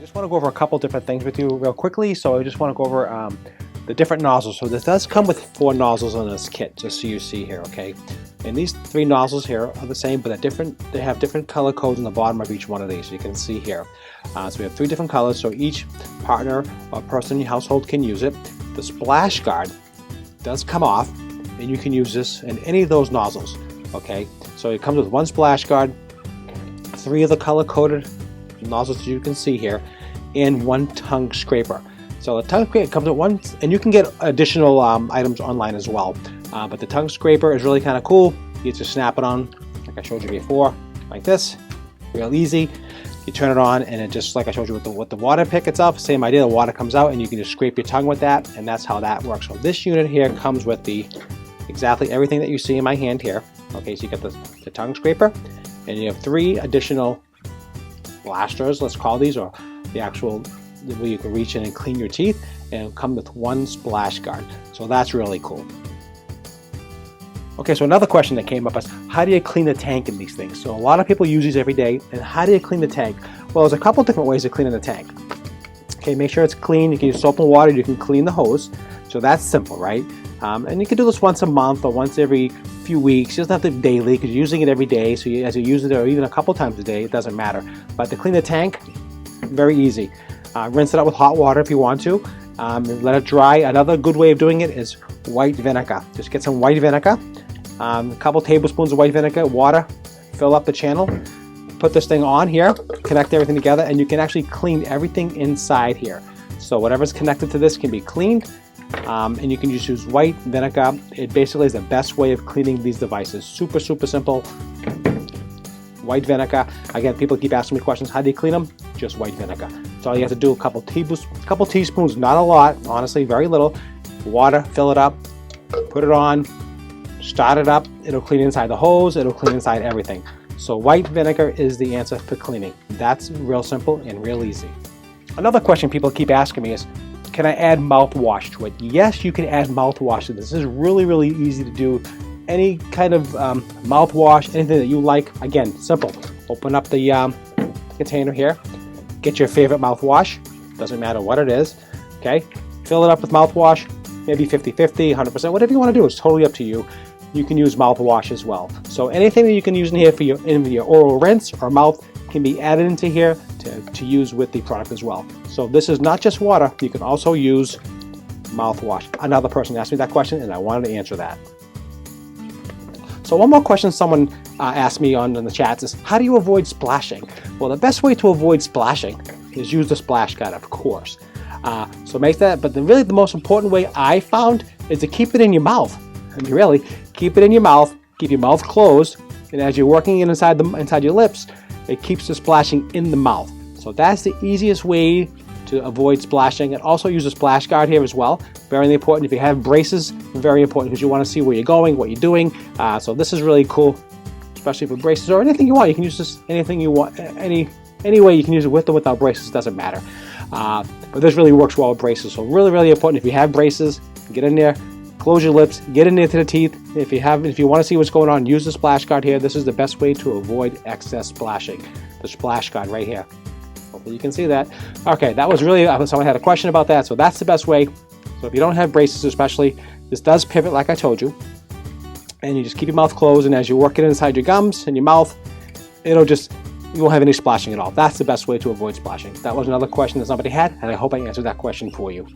just want to go over a couple different things with you real quickly. So I just want to go over the different nozzles. So this does come with 4 nozzles in this kit, just so you see here, okay? And these 3 nozzles here are the same, but they have different color codes on the bottom of each one of these. You can see here. So we have 3 different colors, so each partner or person in your household can use it. The splash guard does come off, and you can use this in any of those nozzles, okay? So it comes with 1 splash guard, 3 of the color-coded nozzles you can see here, and 1 tongue scraper. So the tongue scraper comes with 1, and you can get additional items online as well. But the tongue scraper is really kind of cool. You just snap it on, like I showed you before, like this, real easy. You turn it on, and it just, like I showed you with the water pick itself, same idea. The water comes out, and you can just scrape your tongue with that, and that's how that works. So this unit here comes with exactly everything that you see in my hand here. Okay, so you get the tongue scraper, and you have 3 additional blasters, let's call these, or the actual where you can reach in and clean your teeth, and it'll come with 1 splash guard. So that's really cool. Okay, so another question that came up is, how do you clean the tank in these things? So a lot of people use these every day, and how do you clean the tank? Well, there's a couple different ways of cleaning the tank. Okay, make sure it's clean. You can use soap and water. You can clean the hose. So that's simple, right? And you can do this once a month or once every few weeks. You don't have to do daily, because you're using it every day. So as you use it, or even a couple times a day, it doesn't matter. But to clean the tank, very easy. Rinse it out with hot water if you want to. Let it dry. Another good way of doing it is white vinegar. Just get some white vinegar. A couple tablespoons of white vinegar, water, fill up the channel, put this thing on here, connect everything together, and you can actually clean everything inside here. So whatever's connected to this can be cleaned, and you can just use white vinegar. It basically is the best way of cleaning these devices. Super, super simple. White vinegar. Again, people keep asking me questions. How do you clean them? Just white vinegar. So all you have to do, a couple teaspoons, not a lot, honestly, very little. Water, fill it up, put it on, start it up. It'll clean inside the hose. It'll clean inside everything. So white vinegar is the answer for cleaning. That's real simple and real easy. Another question people keep asking me is, can I add mouthwash to it? Yes, you can add mouthwash to this. This is really, really easy to do. Any kind of mouthwash, anything that you like. Again, simple. Open up the container here. Get your favorite mouthwash. Doesn't matter what it is. Okay. Fill it up with mouthwash. Maybe 50-50, 100%. Whatever you want to do. It's totally up to you. You can use mouthwash as well. So anything that you can use in here for your oral rinse or mouth can be added into here to use with the product as well. So this is not just water. You can also use mouthwash. Another person asked me that question, and I wanted to answer that. So one more question someone asked me in the chats is, how do you avoid splashing? Well, the best way to avoid splashing is use the splash guard, of course. So make that, but really the most important way I found is to keep it in your mouth. I mean, really, keep it in your mouth, keep your mouth closed, and as you're working it inside your lips, it keeps the splashing in the mouth. So that's the easiest way to avoid splashing. And also use a splash guard here as well. Very important. If you have braces, very important, because you want to see where you're going, what you're doing. So this is really cool, especially for braces or anything you want. You can use this anything you want, any way you can use it with or without braces, doesn't matter. But this really works well with braces. So really, really important. If you have braces, get in there, close your lips, get in there to the teeth. If you want to see what's going on, use the splash guard here. This is the best way to avoid excess splashing. The splash guard right here. Hopefully you can see that. Okay, that was really, someone had a question about that, so that's the best way. So if you don't have braces especially, this does pivot like I told you. And you just keep your mouth closed, and as you work it inside your gums and your mouth, you won't have any splashing at all. That's the best way to avoid splashing. That was another question that somebody had, and I hope I answered that question for you.